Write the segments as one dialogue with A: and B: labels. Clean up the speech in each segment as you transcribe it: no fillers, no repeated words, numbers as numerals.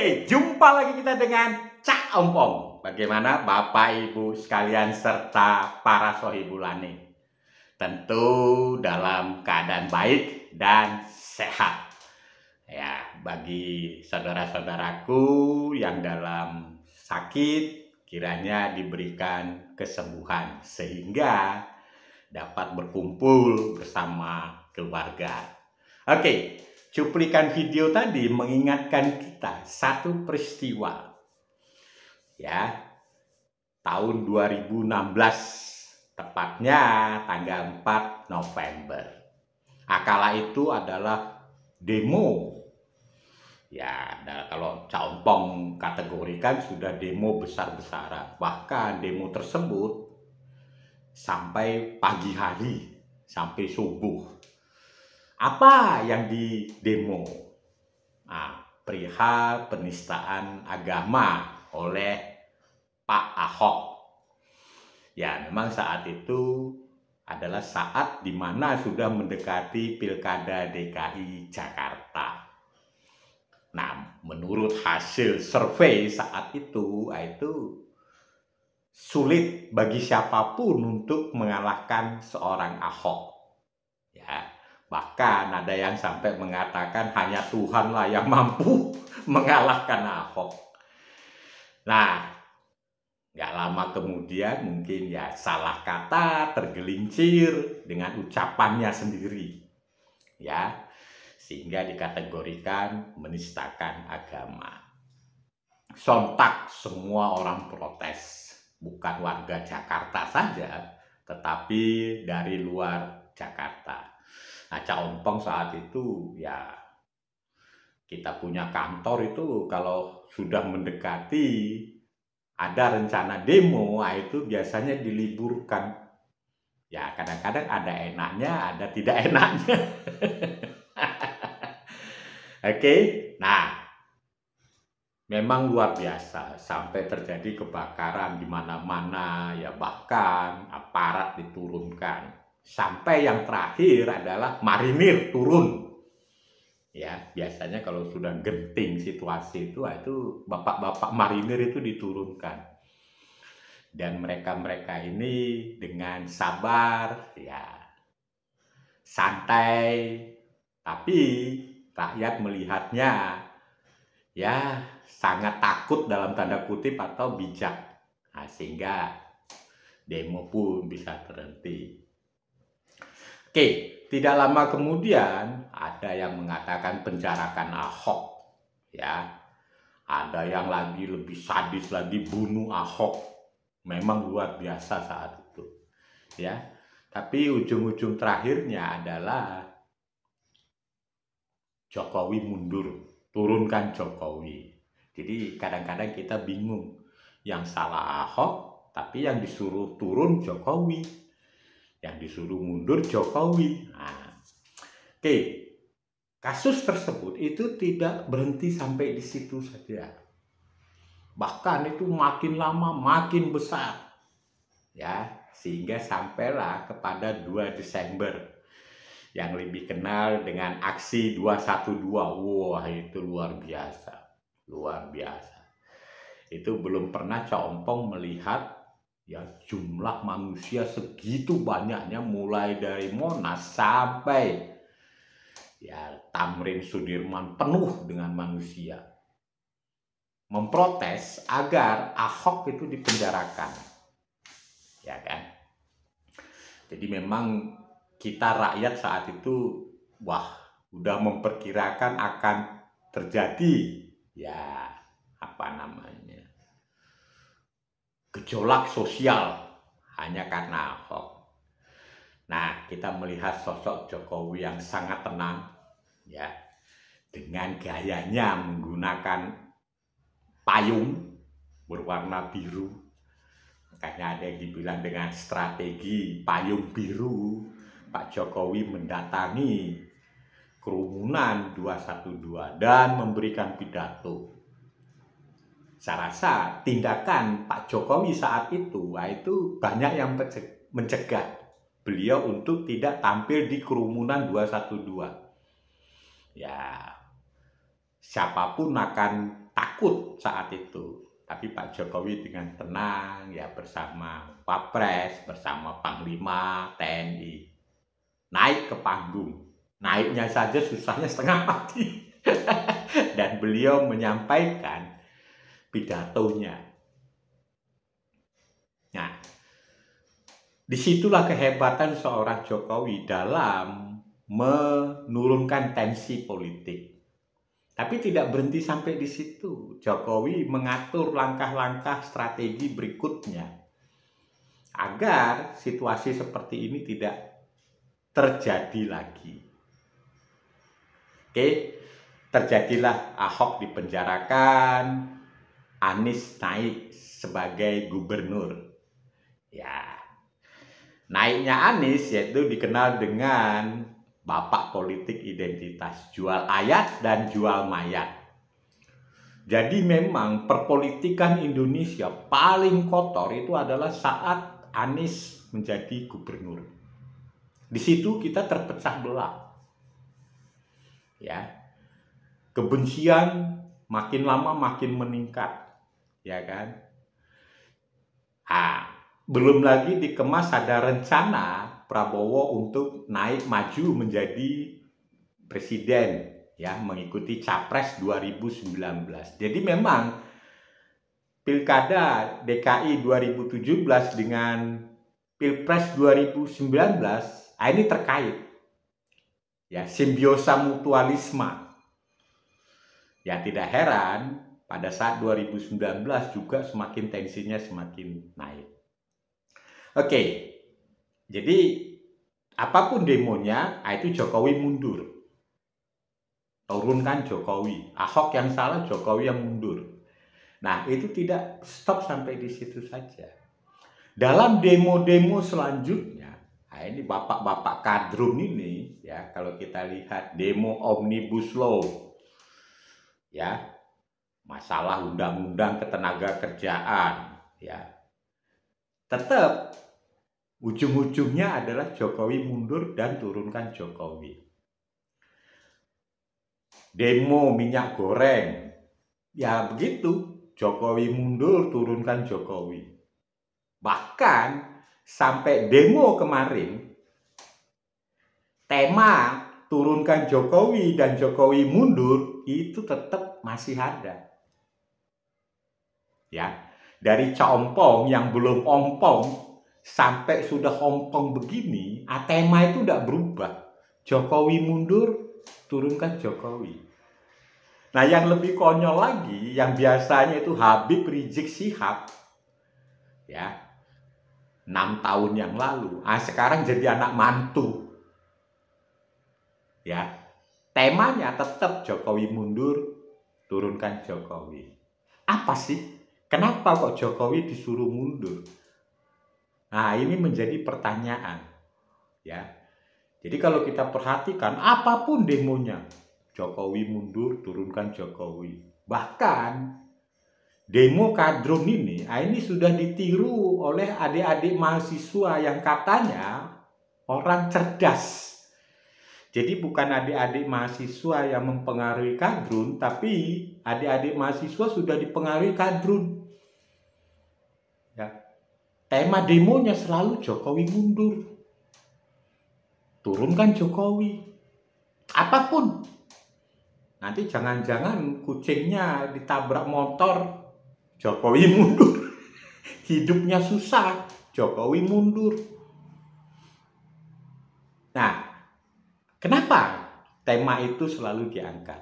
A: Oke, jumpa lagi kita dengan Cak Ompong. Bagaimana Bapak Ibu sekalian serta para sohibulane? Tentu dalam keadaan baik dan sehat. Ya, bagi saudara-saudaraku yang dalam sakit, kiranya diberikan kesembuhan sehingga dapat berkumpul bersama keluarga. Oke, cuplikan video tadi mengingatkan kita satu peristiwa. Ya, tahun 2016, tepatnya tanggal 4 November. Kala itu adalah demo. Ya, kalau Cak Ompong kategorikan sudah demo besar-besaran. Bahkan demo tersebut sampai pagi hari, sampai subuh. Apa yang didemo? Nah, perihal penistaan agama oleh Pak Ahok. Ya, memang saat itu adalah saat di mana sudah mendekati Pilkada DKI Jakarta. Nah, menurut hasil survei saat itu sulit bagi siapapun untuk mengalahkan seorang Ahok. Ya, bahkan ada yang sampai mengatakan hanya Tuhanlah yang mampu mengalahkan Ahok. Nah, nggak lama kemudian mungkin ya salah kata tergelincir dengan ucapannya sendiri. Ya, sehingga dikategorikan menistakan agama. Sontak semua orang protes, bukan warga Jakarta saja, tetapi dari luar Jakarta. Nah, Cak Ompong saat itu ya kita punya kantor itu kalau sudah mendekati ada rencana demo, itu biasanya diliburkan. Ya, kadang-kadang ada enaknya, ada tidak enaknya. Oke, nah memang luar biasa sampai terjadi kebakaran di mana-mana, ya bahkan aparat diturunkan. Sampai yang terakhir adalah marinir turun. Ya, biasanya kalau sudah genting situasi itu bapak-bapak marinir itu diturunkan. Dan mereka-mereka ini dengan sabar, ya santai, tapi rakyat melihatnya ya sangat takut dalam tanda kutip atau bijak. Nah, sehingga demo pun bisa terhenti. Oke, tidak lama kemudian ada yang mengatakan penjarakan Ahok. Ya, ada yang lagi lebih sadis lagi bunuh Ahok. Memang luar biasa saat itu. Ya, tapi ujung-ujung terakhirnya adalah Jokowi mundur, turunkan Jokowi. Jadi kadang-kadang kita bingung, yang salah Ahok, tapi yang disuruh turun Jokowi, yang disuruh mundur Jokowi. Nah, oke, kasus tersebut itu tidak berhenti sampai di situ saja. Bahkan itu makin lama makin besar. Ya, sehingga sampailah kepada 2 Desember yang lebih kenal dengan aksi 212. Wah, itu luar biasa. Luar biasa. Itu belum pernah Cak Ompong melihat ya jumlah manusia segitu banyaknya, mulai dari Monas sampai ya Tamrin Sudirman penuh dengan manusia. Memprotes agar Ahok itu dipenjarakan. Ya kan? Jadi memang kita rakyat saat itu udah memperkirakan akan terjadi ya gejolak sosial hanya karena Ahok. Nah, kita melihat sosok Jokowi yang sangat tenang ya, dengan gayanya menggunakan payung berwarna biru. Makanya ada yang dibilang dengan strategi payung biru, Pak Jokowi mendatangi kerumunan 212 dan memberikan pidato. Saya rasa tindakan Pak Jokowi saat itu banyak yang mencegah beliau untuk tidak tampil di kerumunan 212. Ya, siapapun akan takut saat itu. Tapi Pak Jokowi dengan tenang ya bersama Wapres, bersama Panglima TNI naik ke panggung. Naiknya saja susahnya setengah mati. Dan beliau menyampaikan pidatonya. Nah, disitulah kehebatan seorang Jokowi dalam menurunkan tensi politik. Tapi tidak berhenti sampai di situ. Jokowi mengatur langkah-langkah strategi berikutnya agar situasi seperti ini tidak terjadi lagi. Oke, terjadilah Ahok dipenjarakan, Anies naik sebagai gubernur. Ya, naiknya Anies yaitu dikenal dengan bapak politik identitas, jual ayat dan jual mayat. Jadi memang perpolitikan Indonesia paling kotor itu adalah saat Anies menjadi gubernur. Di situ kita terpecah belah. Ya. Kebencian makin lama makin meningkat, ya kan? Belum lagi dikemas ada rencana Prabowo untuk naik maju menjadi presiden, ya, mengikuti Capres 2019. Jadi memang Pilkada DKI 2017 dengan Pilpres 2019 ini terkait. Ya, simbiosa mutualisme. Ya, tidak heran pada saat 2019 juga semakin tensinya semakin naik. Oke. Jadi apapun demonya, itu Jokowi mundur. Turunkan Jokowi. Ahok yang salah, Jokowi yang mundur. Nah, itu tidak stop sampai di situ saja. Dalam demo-demo selanjutnya, ini bapak-bapak kadrun ini, ya, kalau kita lihat demo Omnibus Law, ya, masalah undang-undang ketenaga kerjaan, ya, tetap ujung-ujungnya adalah Jokowi mundur dan turunkan Jokowi. Demo minyak goreng, ya begitu, Jokowi mundur, turunkan Jokowi. Bahkan sampai demo kemarin, tema turunkan Jokowi dan Jokowi mundur itu tetap masih ada. Ya, dari Compong yang belum ompong sampai sudah ompong begini, tema itu tidak berubah. Jokowi mundur, turunkan Jokowi. Nah, yang lebih konyol lagi, yang biasanya itu Habib Rizik Syihab, ya, 6 tahun yang lalu, sekarang jadi anak mantu. Ya, temanya tetap Jokowi mundur, turunkan Jokowi. Apa sih? Kenapa kok Jokowi disuruh mundur? Nah, ini menjadi pertanyaan. Ya. Jadi kalau kita perhatikan apapun demonya, Jokowi mundur, turunkan Jokowi. Bahkan demo kadrun ini sudah ditiru oleh adik-adik mahasiswa yang katanya orang cerdas. Jadi bukan adik-adik mahasiswa yang mempengaruhi kadrun, tapi adik-adik mahasiswa sudah dipengaruhi kadrun. Ya. Tema demonya selalu Jokowi mundur, turunkan Jokowi. Apapun. Nanti jangan-jangan kucingnya ditabrak motor, Jokowi mundur. Hidupnya susah, Jokowi mundur. Nah, kenapa tema itu selalu diangkat?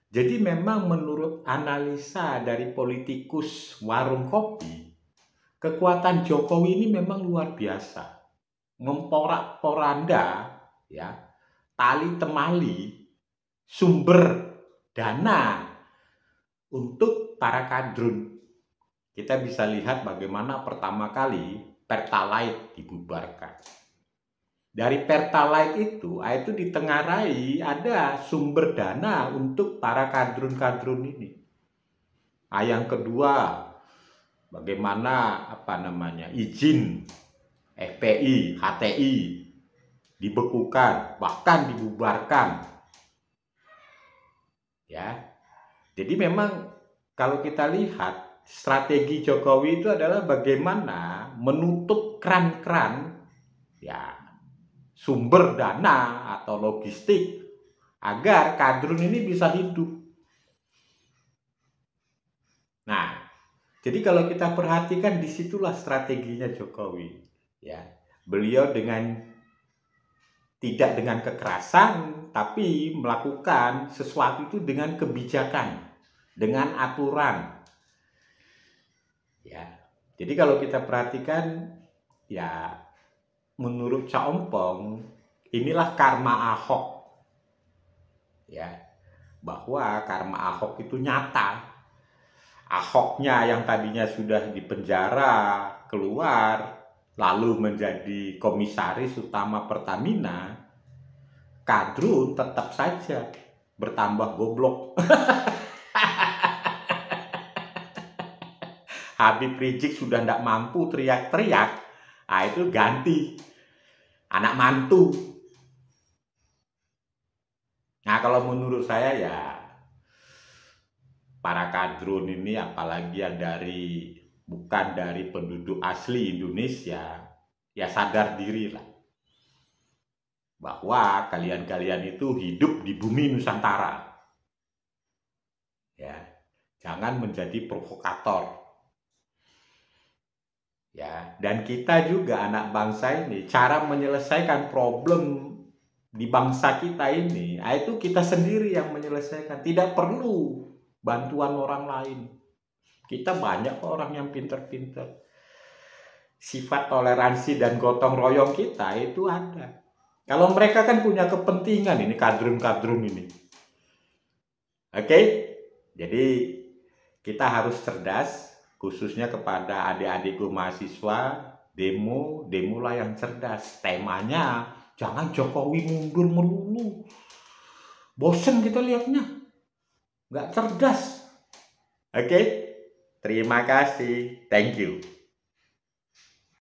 A: Jadi memang menurut analisa dari politikus warung kopi, kekuatan Jokowi ini memang luar biasa. Memporak-poranda, ya, tali temali sumber dana untuk para kadrun. Kita bisa lihat bagaimana pertama kali Pertalite dibubarkan. Dari Pertalite itu ditengarai ada sumber dana untuk para kadrun-kadrun ini. Yang kedua, bagaimana izin FPI, HTI dibekukan, bahkan dibubarkan. Ya. Jadi memang kalau kita lihat strategi Jokowi itu adalah bagaimana menutup keran-keran ya sumber dana atau logistik agar kadrun ini bisa hidup. Nah, jadi kalau kita perhatikan disitulah strateginya Jokowi. Ya, beliau tidak dengan kekerasan, tapi melakukan sesuatu itu dengan kebijakan, dengan aturan. Ya, jadi kalau kita perhatikan, ya menurut Cak Ompong, inilah karma Ahok. Ya, bahwa karma Ahok itu nyata. Ahoknya yang tadinya sudah dipenjara keluar, lalu menjadi komisaris utama Pertamina, kadrun tetap saja bertambah goblok. Habib Rizik sudah tidak mampu teriak-teriak, nah itu ganti anak mantu. Nah kalau menurut saya ya para kadrun ini, apalagi yang bukan dari penduduk asli Indonesia, ya sadar diri lah bahwa kalian-kalian itu hidup di bumi Nusantara. Ya, jangan menjadi provokator. Ya, dan kita juga anak bangsa ini, cara menyelesaikan problem di bangsa kita ini, itu kita sendiri yang menyelesaikan, tidak perlu bantuan orang lain. Kita banyak orang yang pinter-pinter. Sifat toleransi dan gotong royong kita itu ada. Kalau mereka kan punya kepentingan ini, kadrun-kadrun ini. Oke? Jadi kita harus cerdas, khususnya kepada adik-adikku mahasiswa, demolah yang cerdas. Temanya jangan Jokowi mundur melulu. Bosen kita lihatnya. Nggak cerdas. Oke? Terima kasih. Thank you.